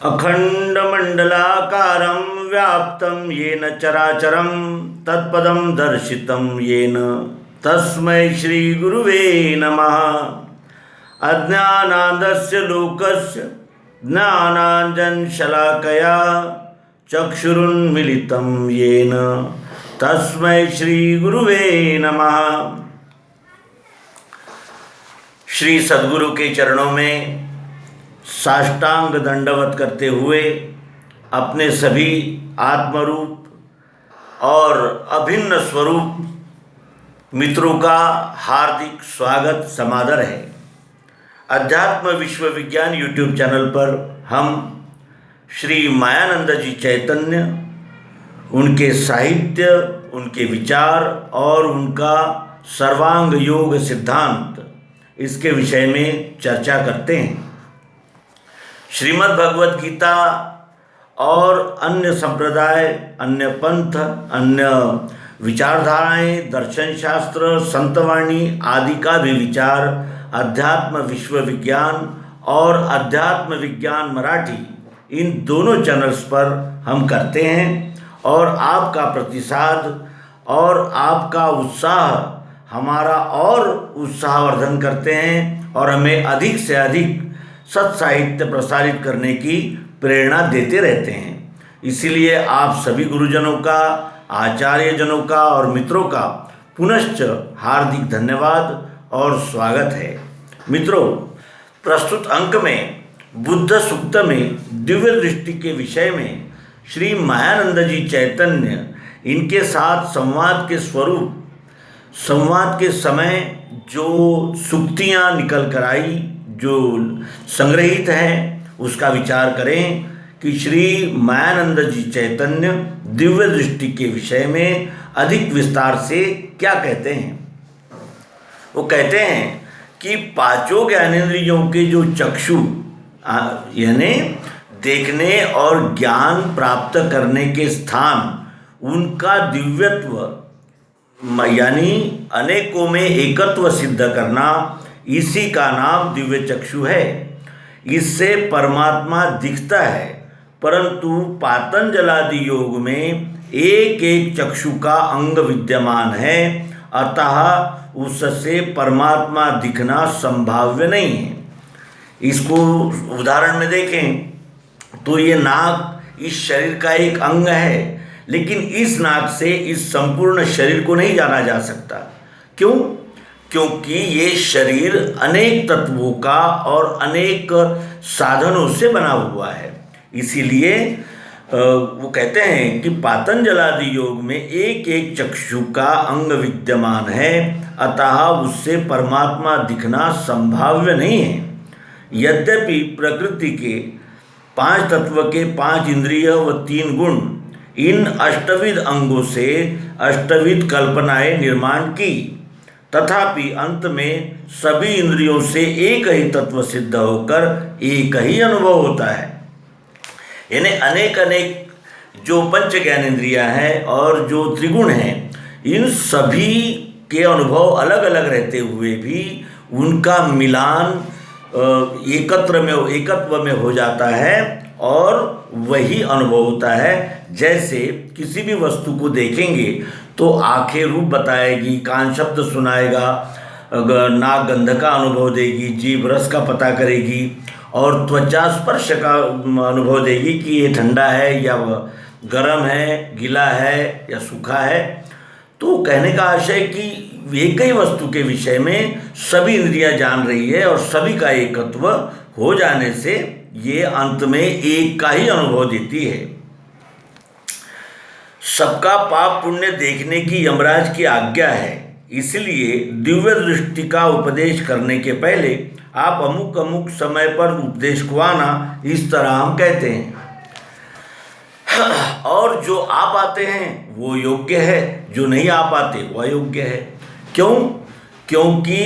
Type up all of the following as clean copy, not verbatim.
अखंडमंडलाकारं व्याप्तं येन चराचरं तत्पदं दर्शितं येन तस्मै श्रीगुरुवे नमः। अज्ञानान्दस्य लोकस्य ज्ञानाञ्जनशलाकया चक्षुरुन्मीलितं येन तस्मै श्रीगुरुवे नमः। श्री सद्गुरु के चरणों में साष्टांग दंडवत करते हुए अपने सभी आत्मरूप और अभिन्न स्वरूप मित्रों का हार्दिक स्वागत समादर है। अध्यात्म विश्व विज्ञान यूट्यूब चैनल पर हम श्री मायानंद जी चैतन्य, उनके साहित्य, उनके विचार और उनका सर्वांग योग सिद्धांत, इसके विषय में चर्चा करते हैं। श्रीमद् भगवत गीता और अन्य संप्रदाय, अन्य पंथ, अन्य विचारधाराएं, दर्शन शास्त्र, संतवाणी आदि का भी विचार अध्यात्म विश्व विज्ञान और अध्यात्म विज्ञान मराठी, इन दोनों चैनल्स पर हम करते हैं। और आपका प्रतिसाद और आपका उत्साह हमारा और उत्साहवर्धन करते हैं और हमें अधिक से अधिक सत्साहित्य प्रसारित करने की प्रेरणा देते रहते हैं। इसीलिए आप सभी गुरुजनों का, आचार्यजनों का और मित्रों का पुनश्च हार्दिक धन्यवाद और स्वागत है। मित्रों, प्रस्तुत अंक में बुद्ध सूक्त में दिव्य दृष्टि के विषय में श्री मायानंद जी चैतन्य, इनके साथ संवाद के स्वरूप, संवाद के समय जो सूक्तियाँ निकल कर आई, जो संग्रहित हैं, उसका विचार करें कि श्री मायानंद जी चैतन्य दिव्य दृष्टि के विषय में अधिक विस्तार से क्या कहते हैं। वो कहते हैं कि पांचों ज्ञानेंद्रियों के जो चक्षु यानी देखने और ज्ञान प्राप्त करने के स्थान, उनका दिव्यत्व यानी अनेकों में एकत्व सिद्ध करना, इसी का नाम दिव्य चक्षु है। इससे परमात्मा दिखता है, परंतु पातंजलादि योग में एक एक चक्षु का अंग विद्यमान है, अतः उससे परमात्मा दिखना संभाव्य नहीं है। इसको उदाहरण में देखें तो ये नाक इस शरीर का एक अंग है, लेकिन इस नाक से इस संपूर्ण शरीर को नहीं जाना जा सकता। क्यों? क्योंकि ये शरीर अनेक तत्वों का और अनेक साधनों से बना हुआ है। इसीलिए वो कहते हैं कि पातंजलादि योग में एक एक चक्षु का अंग विद्यमान है, अतः उससे परमात्मा दिखना संभाव्य नहीं है। यद्यपि प्रकृति के 5 तत्व के 5 इंद्रिय व 3 गुण, इन अष्टविध अंगों से अष्टविध कल्पनाएं निर्माण की, तथापि अंत में सभी इंद्रियों से एक ही तत्व सिद्ध होकर एक ही अनुभव होता है। यानी अनेक अनेक जो पंच ज्ञानेंद्रियां हैं और जो त्रिगुण हैं, इन सभी के अनुभव अलग अलग रहते हुए भी उनका मिलान एकत्व में हो जाता है और वही अनुभव होता है। जैसे किसी भी वस्तु को देखेंगे तो आंखें रूप बताएगी, कान शब्द सुनाएगा, नाक गंध का अनुभव देगी, जीभ रस का पता करेगी और त्वचा स्पर्श का अनुभव देगी कि ये ठंडा है या गर्म है, गीला है या सूखा है। तो कहने का आशय कि एक ही वस्तु के विषय में सभी इंद्रियां जान रही है और सभी का एकत्व हो जाने से ये अंत में एक का ही अनुभव देती है। सबका पाप पुण्य देखने की यमराज की आज्ञा है, इसलिए दिव्य दृष्टि का उपदेश करने के पहले आप अमुक अमुक समय पर उपदेश को आना, इस तरह हम कहते हैं। और जो आ पाते हैं वो योग्य है, जो नहीं आ पाते वो अयोग्य है। क्यों? क्योंकि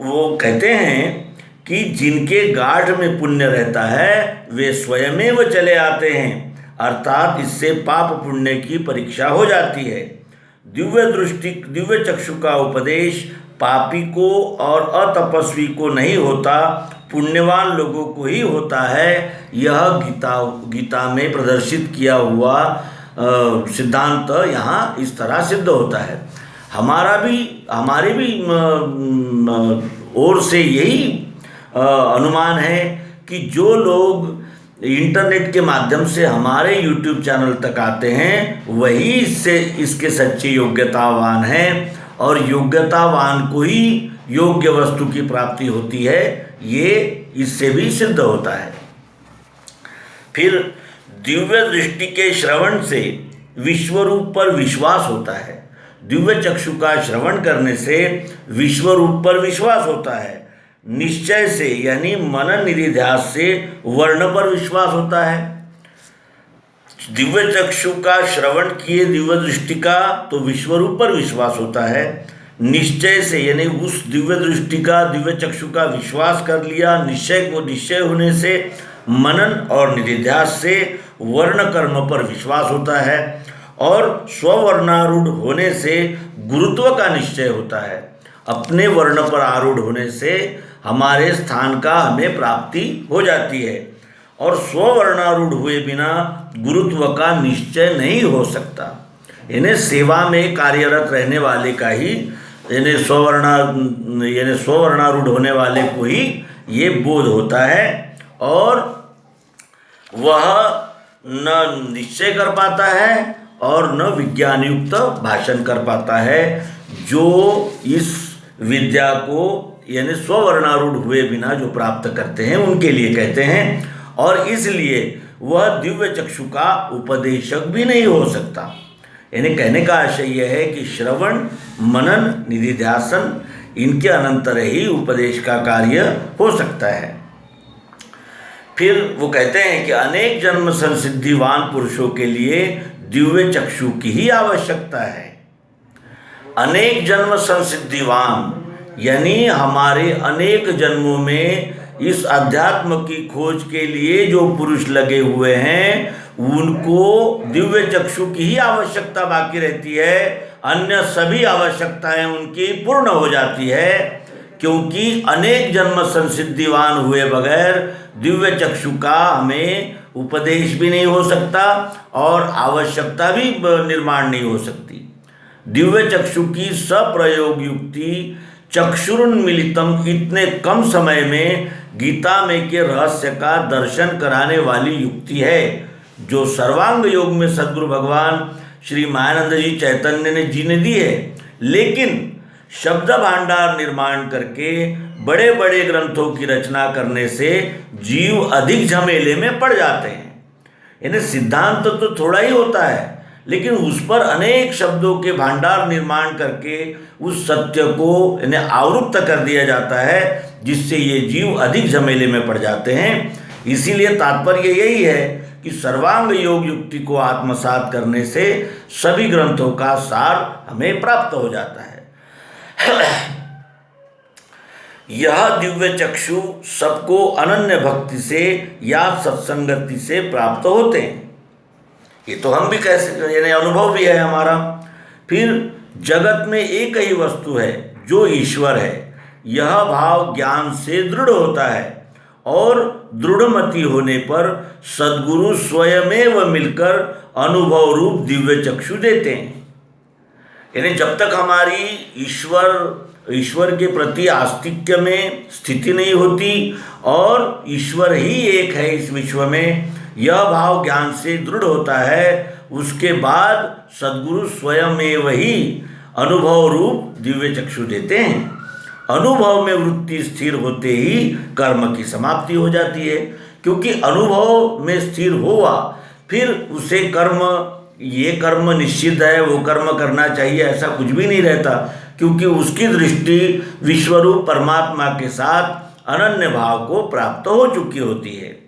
वो कहते हैं कि जिनके गाढ़ में पुण्य रहता है वे स्वयमेव चले आते हैं, अर्थात इससे पाप पुण्य की परीक्षा हो जाती है। दिव्य चक्षु का उपदेश पापी को और अतपस्वी को नहीं होता, पुण्यवान लोगों को ही होता है। यह गीता में प्रदर्शित किया हुआ सिद्धांत यहाँ इस तरह सिद्ध होता है। हमारे भी ओर से यही अनुमान है कि जो लोग इंटरनेट के माध्यम से हमारे YouTube चैनल तक आते हैं वही इसके सच्चे योग्यतावान हैं, और योग्यतावान को ही योग्य वस्तु की प्राप्ति होती है, ये इससे भी सिद्ध होता है। फिर दिव्य दृष्टि के श्रवण से विश्वरूप पर विश्वास होता है। दिव्य चक्षु का श्रवण करने से विश्वरूप पर विश्वास होता है। निश्चय से यानी मनन निधिध्यास से वर्ण पर विश्वास होता है। दिव्य चक्षु का श्रवण किए दिव्य दृष्टि का तो विश्वरूप पर विश्वास होता है। निश्चय से यानी उस दिव्य दृष्टि का दिव्य चक्षु का विश्वास कर लिया, निश्चय होने से मनन और निधिध्यास से वर्ण कर्म पर विश्वास होता है, और स्ववर्णारूढ़ होने से गुरुत्व का निश्चय होता है। अपने वर्ण पर आरूढ़ होने से हमारे स्थान का हमें प्राप्ति हो जाती है, और स्ववर्णारूढ़ हुए बिना गुरुत्व का निश्चय नहीं हो सकता। इन्हें सेवा में कार्यरत रहने वाले का ही यानी स्ववर्णारूढ़ होने वाले को ही ये बोध होता है, और वह न निश्चय कर पाता है और न विज्ञान युक्त भाषण कर पाता है। जो इस विद्या को यानी स्ववर्णारूढ़ हुए बिना जो प्राप्त करते हैं उनके लिए कहते हैं, और इसलिए वह दिव्य चक्षु का उपदेशक भी नहीं हो सकता। यानी कहने का आशय यह है कि श्रवण, मनन, निधिध्यासन इनके अनंतर ही उपदेश का कार्य हो सकता है। फिर वो कहते हैं कि अनेक जन्म संसिद्धिवान पुरुषों के लिए दिव्य चक्षु की ही आवश्यकता है। अनेक जन्म संसिद्धिवान यानी हमारे अनेक जन्मों में इस अध्यात्म की खोज के लिए जो पुरुष लगे हुए हैं उनको दिव्य चक्षु की ही आवश्यकता बाकी रहती है। अन्य सभी आवश्यकताएं उनकी पूर्ण हो जाती है, क्योंकि अनेक जन्म संसिद्धिवान हुए बगैर दिव्य चक्षु का हमें उपदेश भी नहीं हो सकता और आवश्यकता भी निर्माण नहीं हो सकती। दिव्य चक्षु की सप्रयोग युक्ति चक्षुरुन्मिलितम इतने कम समय में गीता में के रहस्य का दर्शन कराने वाली युक्ति है, जो सर्वांग योग में सद्गुरु भगवान श्री मायानंद जी चैतन्य जी ने दी है। लेकिन शब्द भांडार निर्माण करके बड़े बड़े ग्रंथों की रचना करने से जीव अधिक झमेले में पड़ जाते हैं। यानी सिद्धांत तो थोड़ा ही होता है, लेकिन उस पर अनेक शब्दों के भांडार निर्माण करके उस सत्य को यानी आवृत्त कर दिया जाता है, जिससे ये जीव अधिक झमेले में पड़ जाते हैं। इसीलिए तात्पर्य यही है कि सर्वांग योग युक्ति को आत्मसात करने से सभी ग्रंथों का सार हमें प्राप्त हो जाता है। यह दिव्य चक्षु सबको अनन्य भक्ति से या सत्संगति से प्राप्त होते हैं। ये तो हम भी कह सकते, यानी अनुभव भी है हमारा। फिर जगत में एक ही वस्तु है जो ईश्वर है, यह भाव ज्ञान से दृढ़ होता है, और दृढ़मति होने पर सद्गुरु स्वयमेव मिलकर अनुभव रूप दिव्य चक्षु देते हैं। यानी जब तक हमारी ईश्वर के प्रति आस्तिक्य में स्थिति नहीं होती और ईश्वर ही एक है इस विश्व में, यह भाव ज्ञान से दृढ़ होता है, उसके बाद सद्गुरु स्वयमेव ही अनुभव रूप दिव्य चक्षु देते हैं। अनुभव में वृत्ति स्थिर होते ही कर्म की समाप्ति हो जाती है, क्योंकि अनुभव में स्थिर हुआ फिर उसे ये कर्म निश्चित है, वो कर्म करना चाहिए, ऐसा कुछ भी नहीं रहता, क्योंकि उसकी दृष्टि विश्वरूप परमात्मा के साथ अनन्य भाव को प्राप्त हो चुकी होती है।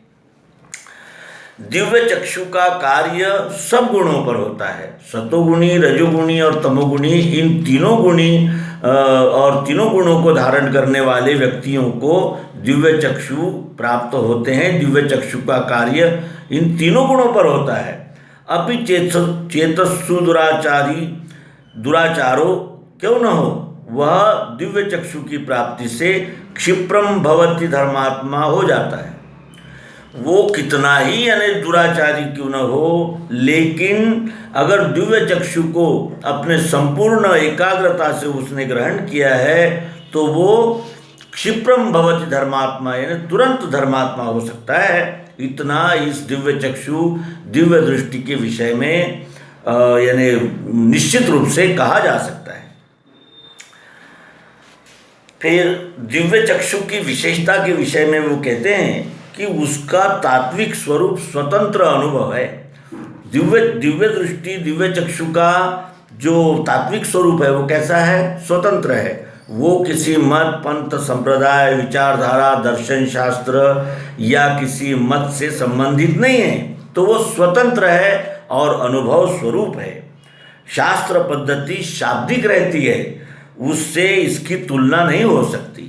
दिव्य चक्षु का कार्य सब गुणों पर होता है। सतोगुणी, रजोगुणी और तमोगुणी, इन तीनों गुणों को धारण करने वाले व्यक्तियों को दिव्य चक्षु प्राप्त होते हैं। दिव्य चक्षु का कार्य इन तीनों गुणों पर होता है। अपि चेतस्सु दुराचारो क्यों न हो, वह दिव्य चक्षु की प्राप्ति से क्षिप्रम भवति धर्मात्मा हो जाता है। वो कितना ही यानी दुराचारी क्यों न हो, लेकिन अगर दिव्य चक्षु को अपने संपूर्ण एकाग्रता से उसने ग्रहण किया है तो वो क्षिप्रम भवति धर्मात्मा यानी तुरंत धर्मात्मा हो सकता है। इतना इस दिव्य चक्षु दिव्य दृष्टि के विषय में यानी निश्चित रूप से कहा जा सकता है। फिर दिव्य चक्षु की विशेषता के विषय में वो कहते हैं कि उसका तात्विक स्वरूप स्वतंत्र अनुभव है। दिव्य दृष्टि दिव्य चक्षु का जो तात्विक स्वरूप है वो कैसा है? स्वतंत्र है। वो किसी मत, पंथ, संप्रदाय, विचारधारा, दर्शन शास्त्र या किसी मत से संबंधित नहीं है। तो वो स्वतंत्र है और अनुभव स्वरूप है। शास्त्र पद्धति शाब्दिक रहती है, उससे इसकी तुलना नहीं हो सकती।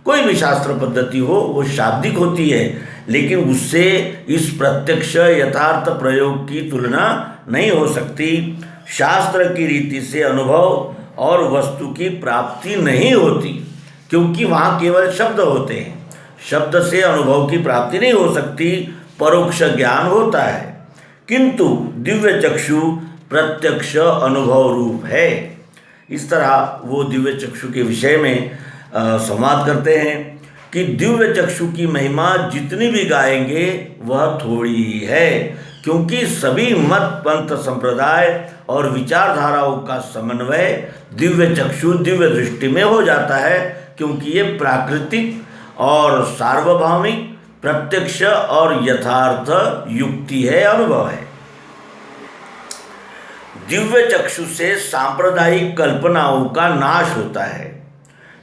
कोई भी शास्त्र पद्धति हो वो शाब्दिक होती है, लेकिन उससे इस प्रत्यक्ष यथार्थ प्रयोग की तुलना नहीं हो सकती। शास्त्र की रीति से अनुभव और वस्तु की प्राप्ति नहीं होती, क्योंकि वहाँ केवल शब्द होते हैं। शब्द से अनुभव की प्राप्ति नहीं हो सकती, परोक्ष ज्ञान होता है। किंतु दिव्य चक्षु प्रत्यक्ष अनुभव रूप है। इस तरह वो दिव्य चक्षु के विषय में संवाद करते हैं कि दिव्य चक्षु की महिमा जितनी भी गाएंगे वह थोड़ी ही है, क्योंकि सभी मत, पंथ, संप्रदाय और विचारधाराओं का समन्वय दिव्य चक्षु दिव्य दृष्टि में हो जाता है, क्योंकि ये प्राकृतिक और सार्वभौमिक प्रत्यक्ष और यथार्थ युक्ति है, अनुभव है। दिव्य चक्षु से सांप्रदायिक कल्पनाओं का नाश होता है।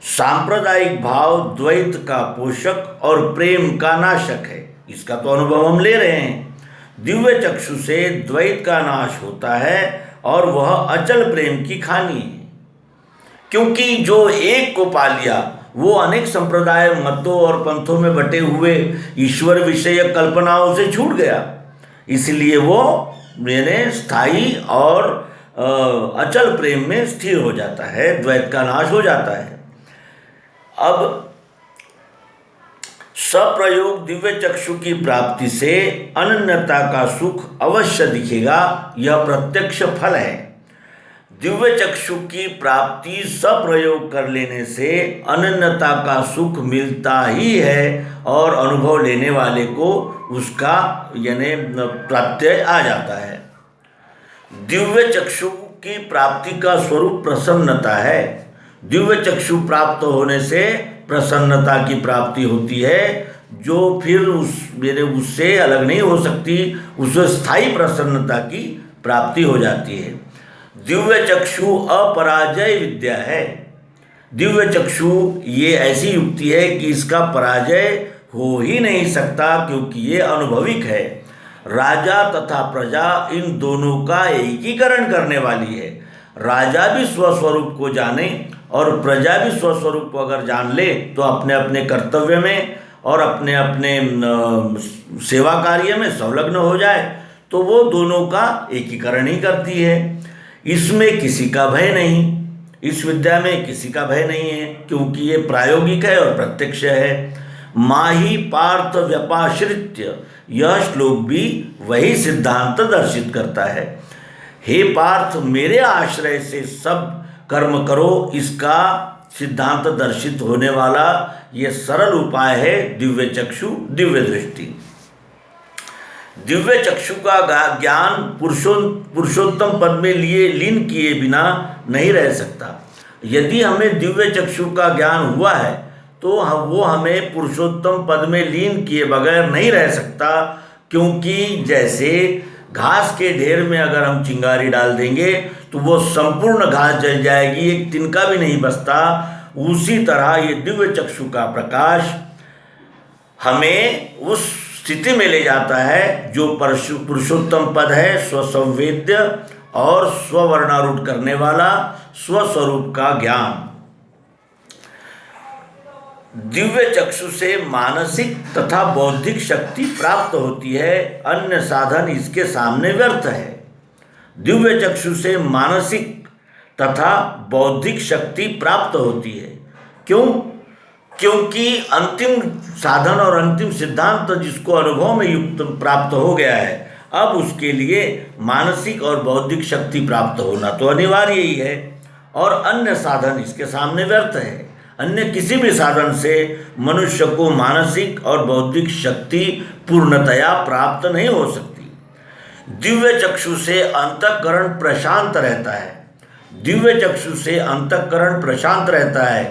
सांप्रदायिक भाव द्वैत का पोषक और प्रेम का नाशक है। इसका तो अनुभव हम ले रहे हैं। दिव्य चक्षु से द्वैत का नाश होता है और वह अचल प्रेम की खानी है, क्योंकि जो एक को पा लिया वो अनेक संप्रदाय, मतों और पंथों में बटे हुए ईश्वर विषयक कल्पनाओं से छूट गया। इसलिए वो मेरे स्थायी और अचल प्रेम में स्थिर हो जाता है, द्वैत का नाश हो जाता है। अब सप्रयोग दिव्य चक्षु की प्राप्ति से अनन्यता का सुख अवश्य दिखेगा, यह प्रत्यक्ष फल है। दिव्य चक्षु की प्राप्ति सप्रयोग कर लेने से अनन्यता का सुख मिलता ही है और अनुभव लेने वाले को उसका यानी प्रत्यय आ जाता है। दिव्य चक्षु की प्राप्ति का स्वरूप प्रसन्नता है। दिव्य चक्षु प्राप्त होने से प्रसन्नता की प्राप्ति होती है, जो फिर उससे अलग नहीं हो सकती, उससे स्थायी प्रसन्नता की प्राप्ति हो जाती है। दिव्य चक्षु अपराजय विद्या है। दिव्य चक्षु ये ऐसी युक्ति है कि इसका पराजय हो ही नहीं सकता, क्योंकि ये अनुभविक है। राजा तथा प्रजा इन दोनों का एकीकरण करने वाली है। राजा भी स्वस्वरूप को जाने और प्रजा भी स्वस्वरूप को अगर जान ले तो अपने अपने कर्तव्य में और अपने अपने सेवा कार्य में संलग्न हो जाए तो वो दोनों का एकीकरण ही करती है। इसमें किसी का भय नहीं, इस विद्या में किसी का भय नहीं है, क्योंकि ये प्रायोगिक है और प्रत्यक्ष है। माही पार्थ व्यपाश्रित्य, यह श्लोक भी वही सिद्धांत दर्शित करता है। हे पार्थ, मेरे आश्रय से सब कर्म करो, इसका सिद्धांत दर्शित होने वाला ये सरल उपाय है दिव्य चक्षु दिव्य दृष्टि। दिव्य चक्षु का ज्ञान पुरुषोत्तम पद में लिए लीन किए बिना नहीं रह सकता। यदि हमें दिव्य चक्षु का ज्ञान हुआ है तो वो हमें पुरुषोत्तम पद में लीन किए बगैर नहीं रह सकता, क्योंकि जैसे घास के ढेर में अगर हम चिंगारी डाल देंगे तो वो संपूर्ण घास जल जाएगी, एक तिनका भी नहीं बचता। उसी तरह ये दिव्य चक्षु का प्रकाश हमें उस स्थिति में ले जाता है जो पुरुषोत्तम पद है, स्वसंवेद्य और स्ववर्णारूढ़ करने वाला स्वस्वरूप का ज्ञान। दिव्य चक्षु से मानसिक तथा बौद्धिक शक्ति प्राप्त होती है, अन्य साधन इसके सामने व्यर्थ है। दिव्य चक्षु से मानसिक तथा बौद्धिक शक्ति प्राप्त होती है। क्यों? क्योंकि अंतिम साधन और अंतिम सिद्धांत जिसको अनुभव में युक्त प्राप्त हो गया है, अब उसके लिए मानसिक और बौद्धिक शक्ति प्राप्त होना तो अनिवार्य ही है, और अन्य साधन इसके सामने व्यर्थ है। अन्य किसी भी साधन से मनुष्य को मानसिक और बौद्धिक शक्ति पूर्णतया प्राप्त नहीं हो सकती। दिव्य चक्षु से अंतःकरण प्रशांत रहता है। दिव्य चक्षु से अंतःकरण प्रशांत रहता है।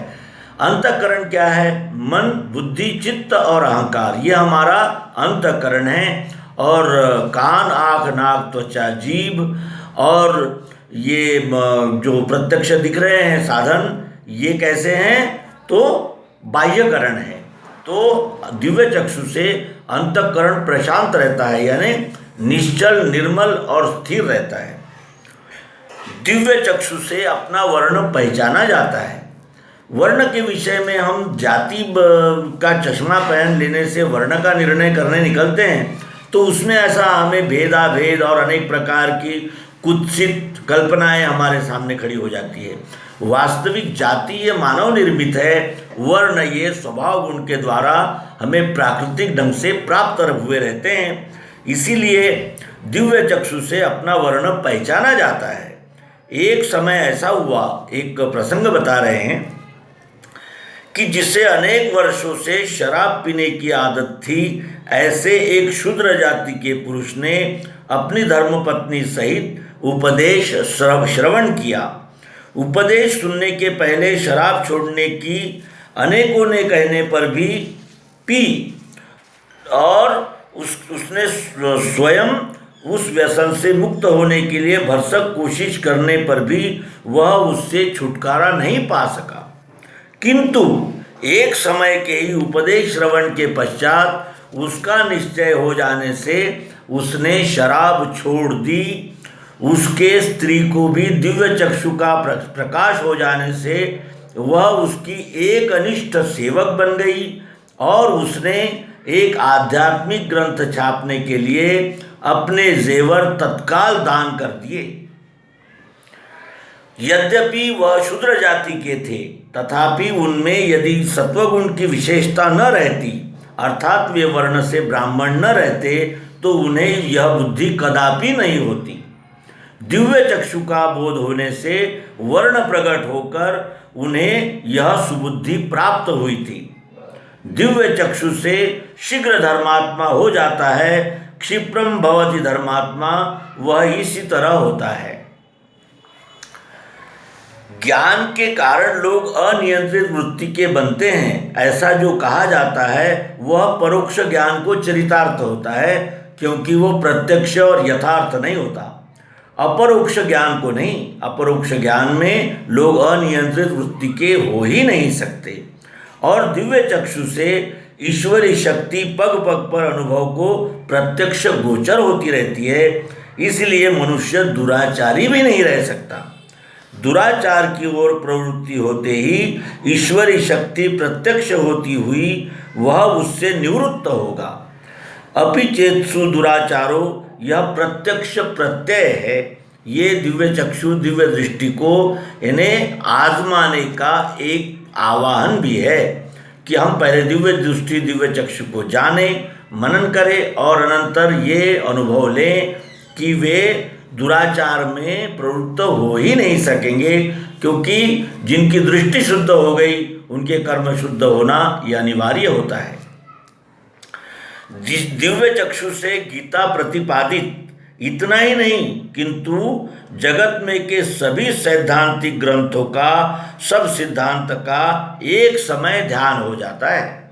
अंतःकरण क्या है? मन, बुद्धि, चित्त और अहंकार, ये हमारा अंतःकरण है। और कान, आँख, नाक, त्वचा, जीभ और ये जो प्रत्यक्ष दिख रहे हैं साधन, ये कैसे हैं? तो बाह्यकरण है। तो दिव्य चक्षु से अंतःकरण प्रशांत रहता है, यानी निश्चल, निर्मल और स्थिर रहता है। दिव्य चक्षु से अपना वर्ण पहचाना जाता है। वर्ण के विषय में हम जाति का चश्मा पहन लेने से वर्ण का निर्णय करने निकलते हैं, तो उसमें ऐसा हमें भेदाभेद और अनेक प्रकार की कुत्सित कल्पनाएं हमारे सामने खड़ी हो जाती है। वास्तविक जाति ये मानव निर्मित है, वर्ण ये स्वभाव गुण के द्वारा हमें प्राकृतिक ढंग से प्राप्त हुए रहते हैं। इसीलिए दिव्य चक्षु से अपना वर्ण पहचाना जाता है। एक समय ऐसा हुआ, एक प्रसंग बता रहे हैं कि जिसे अनेक वर्षों से शराब पीने की आदत थी, ऐसे एक शूद्र जाति के पुरुष ने अपनी धर्मपत्नी सहित उपदेश श्रवण किया। उपदेश सुनने के पहले शराब छोड़ने की अनेकों ने कहने पर भी पी, और उसने स्वयं उस व्यसन से मुक्त होने के लिए भरसक कोशिश करने पर भी वह उससे छुटकारा नहीं पा सका। किंतु एक समय के ही उपदेश श्रवण के पश्चात उसका निश्चय हो जाने से उसने शराब छोड़ दी। उसके स्त्री को भी दिव्य चक्षु का प्रकाश हो जाने से वह उसकी एक अनिष्ट सेवक बन गई, और उसने एक आध्यात्मिक ग्रंथ छापने के लिए अपने जेवर तत्काल दान कर दिए। यद्यपि वह शूद्र जाति के थे, तथापि उनमें यदि सत्वगुण की विशेषता न रहती, अर्थात वे वर्ण से ब्राह्मण न रहते, तो उन्हें यह बुद्धि कदापि नहीं होती। दिव्य चक्षु का बोध होने से वर्ण प्रकट होकर उन्हें यह सुबुद्धि प्राप्त हुई थी। दिव्य चक्षु से शीघ्र धर्मात्मा हो जाता है। क्षिप्रम भवति धर्मात्मा, वह इसी तरह होता है। ज्ञान के कारण लोग अनियंत्रित वृत्ति के बनते हैं, ऐसा जो कहा जाता है वह परोक्ष ज्ञान को चरितार्थ होता है, क्योंकि वो प्रत्यक्ष और यथार्थ नहीं होता। अपरोक्ष ज्ञान को नहीं। अपरोक्ष ज्ञान में लोग अनियंत्रित वृत्ति के हो ही नहीं सकते। और दिव्य चक्षु से ईश्वरी शक्ति पग पग पर अनुभव को प्रत्यक्ष गोचर होती रहती है। इसलिए मनुष्य दुराचारी भी नहीं रह सकता। दुराचार की ओर प्रवृत्ति होते ही ईश्वरी शक्ति प्रत्यक्ष होती हुई वह उससे निवृत्त होगा। अपिचेत्सु दुराचारो, यह प्रत्यक्ष प्रत्यय है। ये दिव्य चक्षु, दिव्य दृष्टि को इन्हें आजमाने का एक आवाहन भी है कि हम पहले दिव्य दृष्टि, दिव्य चक्षु को जानें, मनन करें और अनंतर ये अनुभव लें कि वे दुराचार में प्रवृत्त हो ही नहीं सकेंगे, क्योंकि जिनकी दृष्टि शुद्ध हो गई उनके कर्म शुद्ध होना यह अनिवार्य होता है। दिव्य चक्षु से गीता प्रतिपादित इतना ही नहीं, किंतु जगत में के सभी सैद्धांतिक ग्रंथों का, सब सिद्धांत का एक समय ध्यान हो जाता है।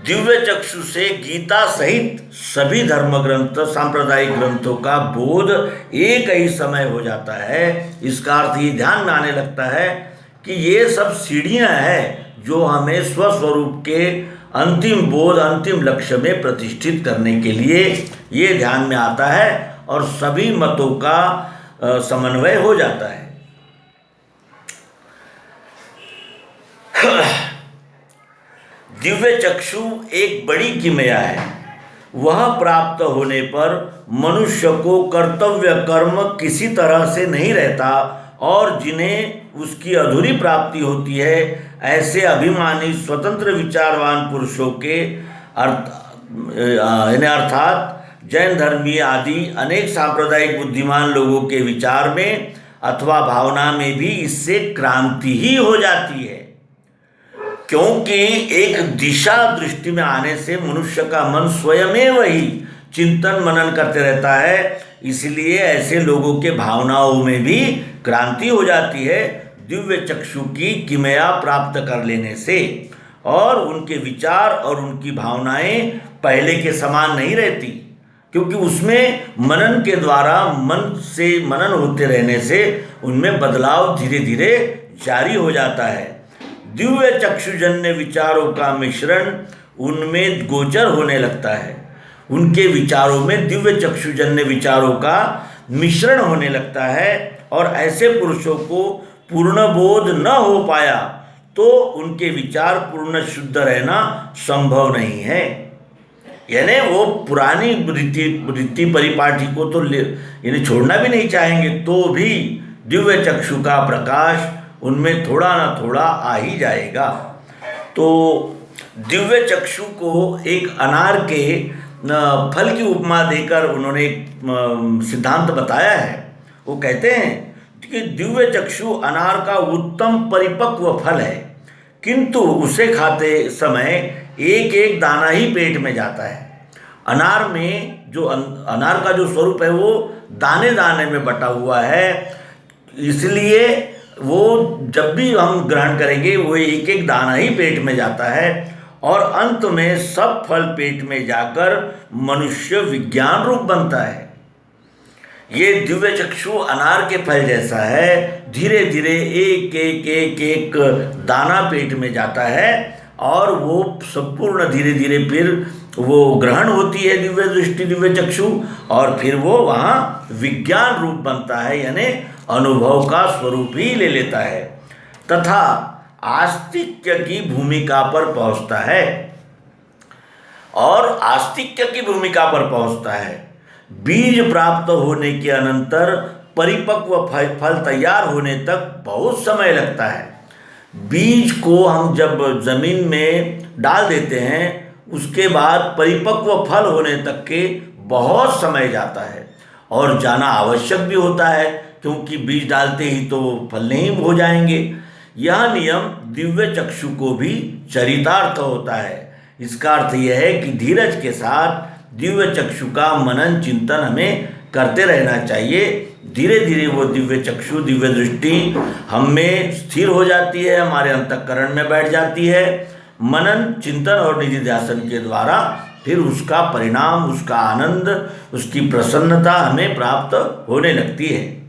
दिव्य चक्षु से गीता सहित सभी धर्म ग्रंथ, सांप्रदायिक ग्रंथों का बोध एक ही समय हो जाता है। इसका अर्थ ये ध्यान में आने लगता है कि ये सब सीढ़ियां हैं जो हमें स्वस्वरूप के अंतिम बोध, अंतिम लक्ष्य में प्रतिष्ठित करने के लिए ये ध्यान में आता है, और सभी मतों का समन्वय हो जाता है। दिव्य चक्षु एक बड़ी किमया है। वह प्राप्त होने पर मनुष्य को कर्तव्य कर्म किसी तरह से नहीं रहता, और जिन्हें उसकी अधूरी प्राप्ति होती है, ऐसे अभिमानी स्वतंत्र विचारवान पुरुषों के अर्थात जैन धर्मी आदि अनेक सांप्रदायिक बुद्धिमान लोगों के विचार में अथवा भावना में भी इससे क्रांति ही हो जाती है, क्योंकि एक दिशा दृष्टि में आने से मनुष्य का मन स्वयं वही चिंतन मनन करते रहता है। इसलिए ऐसे लोगों के भावनाओं में भी क्रांति हो जाती है दिव्य चक्षु की किमया प्राप्त कर लेने से, और उनके विचार और उनकी भावनाएं पहले के समान नहीं रहती, क्योंकि उसमें मनन के द्वारा मन से मनन होते रहने से उनमें बदलाव धीरे धीरे जारी हो जाता है। दिव्य चक्षुजन्य विचारों का मिश्रण उनमें गोचर होने लगता है। उनके विचारों में दिव्य चक्षुजन्य विचारों का मिश्रण होने लगता है, और ऐसे पुरुषों को पूर्ण बोध न हो पाया तो उनके विचार पूर्ण शुद्ध रहना संभव नहीं है। यानी वो पुरानी रीति परिपाटी को तो यानी छोड़ना भी नहीं चाहेंगे, तो भी दिव्य चक्षु का प्रकाश उनमें थोड़ा ना थोड़ा आ ही जाएगा। तो दिव्य चक्षु को एक अनार के फल की उपमा देकर उन्होंने एक सिद्धांत बताया है। वो कहते हैं कि दिव्य चक्षु अनार का उत्तम परिपक्व फल है, किंतु उसे खाते समय एक एक दाना ही पेट में जाता है। अनार में जो अनार का जो स्वरूप है वो दाने दाने में बटा हुआ है, इसलिए वो जब भी हम ग्रहण करेंगे वो एक एक दाना ही पेट में जाता है, और अंत में सब फल पेट में जाकर मनुष्य विज्ञान रूप बनता है। ये दिव्य चक्षु अनार के फल जैसा है, धीरे धीरे एक एक एक एक दाना पेट में जाता है, और वो संपूर्ण धीरे धीरे फिर वो ग्रहण होती है दिव्य दृष्टि दिव्य चक्षु, और फिर वो वहाँ विज्ञान रूप बनता है, यानी अनुभव का स्वरूप ही ले लेता है, तथा आस्तिक्य की भूमिका पर पहुँचता है। और आस्तिक्य की भूमिका पर पहुँचता है। बीज प्राप्त होने के अनंतर परिपक्व फल तैयार होने तक बहुत समय लगता है। बीज को हम जब जमीन में डाल देते हैं, उसके बाद परिपक्व फल होने तक के बहुत समय जाता है, और जाना आवश्यक भी होता है, क्योंकि बीज डालते ही तो फल नहीं हो जाएंगे। यह नियम दिव्य चक्षु को भी चरितार्थ होता है। इसका अर्थ यह है कि धीरज के साथ दिव्य चक्षु का मनन चिंतन हमें करते रहना चाहिए। धीरे धीरे वो दिव्य चक्षु दिव्य दृष्टि हम में स्थिर हो जाती है, हमारे अंतःकरण में बैठ जाती है। मनन चिंतन और निधिध्यासन के द्वारा फिर उसका परिणाम, उसका आनंद, उसकी प्रसन्नता हमें प्राप्त होने लगती है।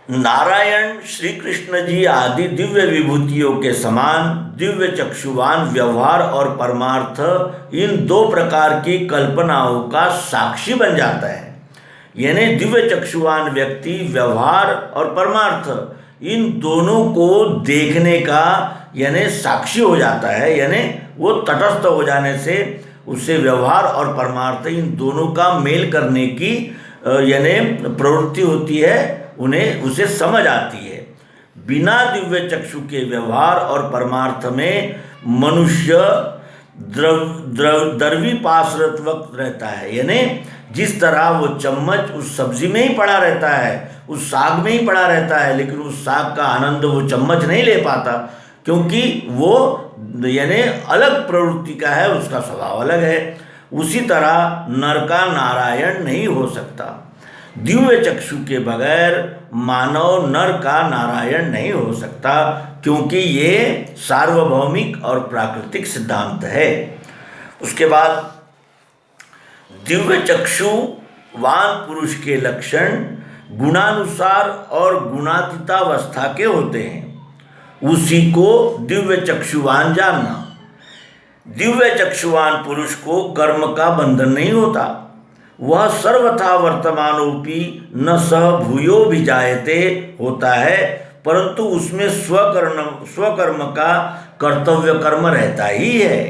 नारायण, श्री कृष्ण जी आदि दिव्य विभूतियों के समान दिव्य चक्षुवान व्यवहार और परमार्थ इन दो प्रकार की कल्पनाओं का साक्षी बन जाता है। यानी दिव्य चक्षुवान व्यक्ति व्यवहार और परमार्थ इन दोनों को देखने का यानी साक्षी हो जाता है। यानी वो तटस्थ हो जाने से उससे व्यवहार और परमार्थ इन दोनों का मेल करने की यानी प्रवृत्ति होती है, उन्हें उसे समझ आती है। बिना दिव्य चक्षु के व्यवहार और परमार्थ में मनुष्य द्रवी पाशरत्वक रहता है। यानी जिस तरह वो चम्मच उस सब्जी में ही पड़ा रहता है, उस साग में ही पड़ा रहता है, लेकिन उस साग का आनंद वो चम्मच नहीं ले पाता, क्योंकि वो यानी अलग प्रवृत्ति का है, उसका स्वभाव अलग है। उसी तरह नर का नारायण नहीं हो सकता। दिव्य चक्षु के बगैर मानव नर का नारायण नहीं हो सकता, क्योंकि ये सार्वभौमिक और प्राकृतिक सिद्धांत है। उसके बाद दिव्य चक्षुवान पुरुष के लक्षण गुणानुसार और गुणातीतावस्था के होते हैं, उसी को दिव्य चक्षुवान जानना। दिव्य चक्षुवान पुरुष को कर्म का बंधन नहीं होता, वह सर्वथा वर्तमानोपि न सह भूयो भी जायते होता है, परंतु उसमें स्वकर्म का कर्तव्य कर्म रहता ही है।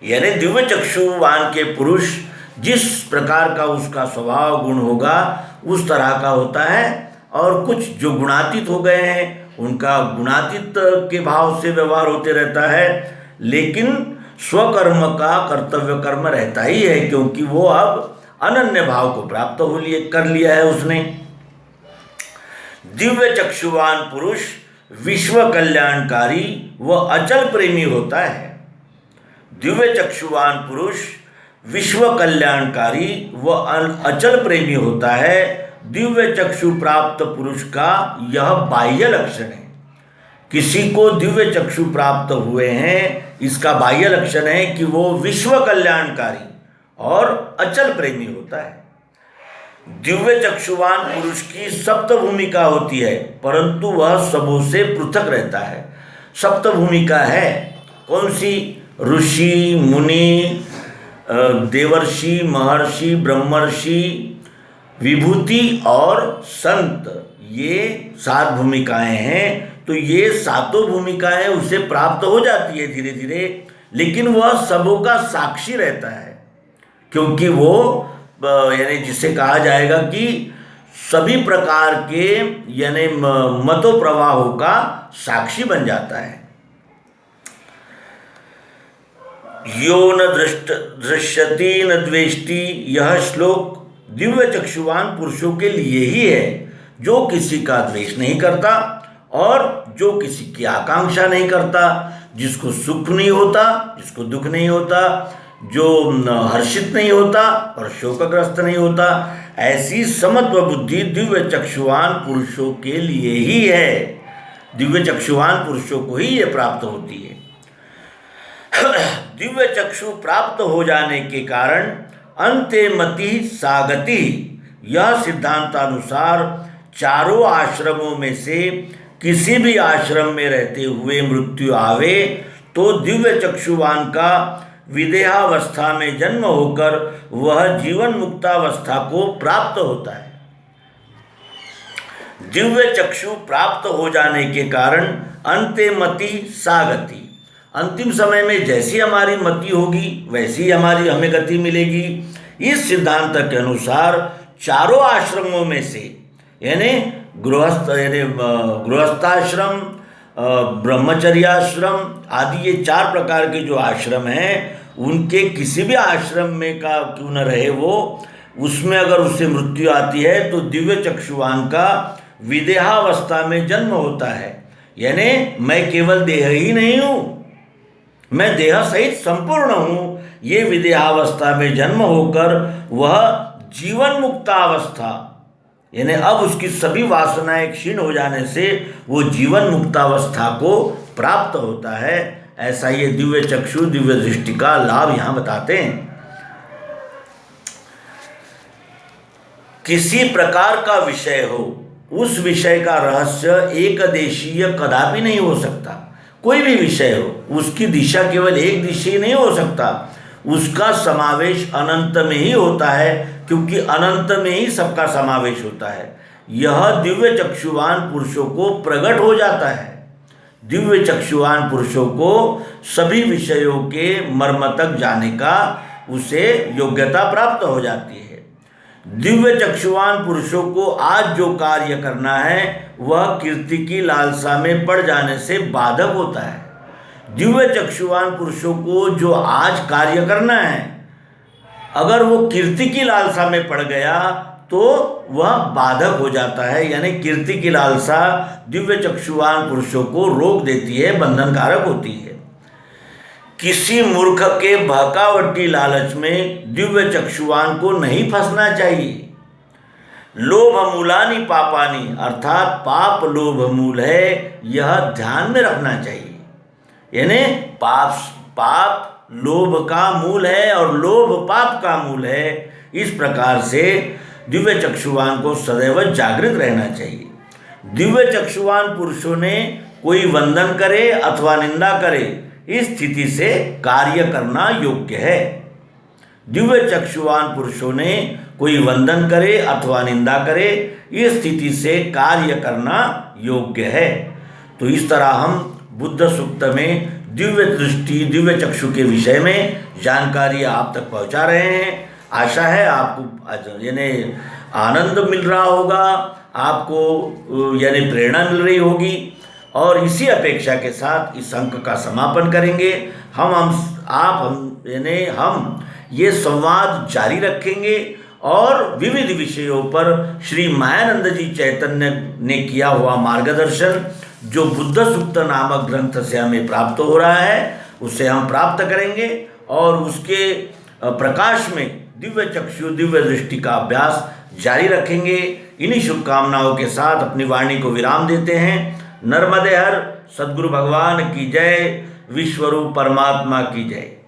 यानी दिव्य चक्षुवान के पुरुष जिस प्रकार का उसका स्वभाव गुण होगा उस तरह का होता है। और कुछ जो गुणातीत हो गए हैं उनका गुणातीत के भाव से व्यवहार होते रहता है, लेकिन स्वकर्म का कर्तव्य कर्म रहता ही है, क्योंकि वो अब अनन्य भाव को प्राप्त कर लिया है उसने। दिव्य चक्षुवान पुरुष विश्व कल्याणकारी व अचल प्रेमी होता है। दिव्य चक्षुवान पुरुष विश्व कल्याणकारी व अचल प्रेमी होता है। दिव्य चक्षु प्राप्त पुरुष का यह बाह्य लक्षण है। किसी को दिव्य चक्षु प्राप्त हुए हैं, इसका बाह्य लक्षण है कि वो विश्व कल्याणकारी और अचल प्रेमी होता है। दिव्य चक्षुवान पुरुष की सप्त भूमिका होती है, परंतु वह सबों से पृथक रहता है। सप्त भूमिका है कौन सी? ऋषि, मुनि, देवर्षि, महर्षि, ब्रह्मर्षि, विभूति और संत, ये 7 भूमिकाएं हैं। तो ये 7 भूमिकाएं उसे प्राप्त हो जाती है धीरे धीरे, लेकिन वह सबों का साक्षी रहता है, क्योंकि वो यानी जिसे कहा जाएगा कि सभी प्रकार के यानी मतो प्रवाहों का साक्षी बन जाता है। यो न दृश्यति न द्वेष्टि, यह श्लोक दिव्य चक्षुवान पुरुषों के लिए ही है, जो किसी का द्वेष नहीं करता और जो किसी की आकांक्षा नहीं करता, जिसको सुख नहीं होता, जिसको दुख नहीं होता, जो हर्षित नहीं होता और शोकग्रस्त नहीं होता। ऐसी समत्व बुद्धि दिव्य चक्षुवान पुरुषों के लिए ही है। दिव्य चक्षुवान पुरुषों को ही ये प्राप्त होती है। दिव्य चक्षु प्राप्त हो जाने के कारण अंते मति सागति, यह सिद्धांतानुसार चारों आश्रमों में से किसी भी आश्रम में रहते हुए मृत्यु आवे तो दिव्य चक्षुवान का विदेहावस्था में जन्म होकर वह जीवन मुक्तावस्था को प्राप्त होता है। दिव्य चक्षु प्राप्त हो जाने के कारण अंते मति सागति, अंतिम समय में जैसी हमारी मति होगी वैसी हमारी हमें गति मिलेगी। इस सिद्धांत के अनुसार चारों आश्रमों में से यानी गृहस्थाश्रम, ब्रह्मचर्याश्रम आदि, ये 4 प्रकार के जो आश्रम हैं, उनके किसी भी आश्रम में का क्यों न रहे वो, उसमें अगर उससे मृत्यु आती है तो दिव्य चक्षुवान का विदेहावस्था में जन्म होता है। यानी मैं केवल देह ही नहीं हूँ, मैं देह सहित संपूर्ण हूँ। ये विदेहावस्था में जन्म होकर वह जीवन मुक्तावस्था, यानी अब उसकी सभी वासनाएं क्षीण हो जाने से वो जीवन मुक्तावस्था को प्राप्त होता है। ऐसा ये दिव्य चक्षु, दिव्य दृष्टि का लाभ यहाँ बताते हैं। किसी प्रकार का विषय हो, उस विषय का रहस्य एक देशीय कदापि नहीं हो सकता। कोई भी विषय हो, उसकी दिशा केवल एक दिशा नहीं हो सकता, उसका समावेश अनंत में ही होता है, क्योंकि अनंत में ही सबका समावेश होता है। यह दिव्य चक्षुवान पुरुषों को प्रकट हो जाता है। दिव्य चक्षुवान पुरुषों को सभी विषयों के मर्म तक जाने का उसे योग्यता प्राप्त हो जाती है। दिव्य चक्षुवान पुरुषों को आज जो कार्य करना है वह कीर्ति की लालसा में पड़ जाने से बाधक होता है। दिव्य चक्षुवान पुरुषों को जो आज कार्य करना है, अगर वो कीर्ति की लालसा में पड़ गया तो वह बाधक हो जाता है। यानी कीर्ति की लालसा दिव्य चक्षुवान पुरुषों को रोक देती है, बंधनकारक होती है। किसी मूर्ख के बहकावटी लालच में दिव्य चक्षुवान को नहीं फंसना चाहिए। लोभ मूलानि पापानि, अर्थात पाप लोभ मूल है, यह ध्यान में रखना चाहिए। यानी पाप लोभ का मूल है और लोभ पाप का मूल है। इस प्रकार से दिव्य चक्षुवान को सदैव जागृत रहना चाहिए। दिव्य चक्षुवान पुरुषों ने कोई वंदन करे अथवा निंदा करे, इस स्थिति से कार्य करना योग्य है। दिव्य चक्षुवान पुरुषों ने कोई वंदन करे अथवा निंदा करे, इस स्थिति से कार्य करना योग्य है। तो इस तरह हम बुद्ध सूक्त में दिव्य दृष्टि, दिव्य चक्षु के विषय में जानकारी आप तक पहुंचा रहे हैं। आशा है आपको यानी आनंद मिल रहा होगा, आपको यानी प्रेरणा मिल रही होगी। और इसी अपेक्षा के साथ इस अंक का समापन करेंगे। हम ये संवाद जारी रखेंगे और विविध विषयों पर श्री मायानंद जी चैतन्य ने किया हुआ मार्गदर्शन जो बुद्ध सूक्त नामक ग्रंथ से हमें प्राप्त हो रहा है उसे हम प्राप्त करेंगे और उसके प्रकाश में दिव्य चक्षु दिव्य दृष्टि का अभ्यास जारी रखेंगे। इन्हीं शुभकामनाओं के साथ अपनी वाणी को विराम देते हैं। नर्मदे हर सद्गुरु भगवान की जय, विश्वरूप परमात्मा की जय।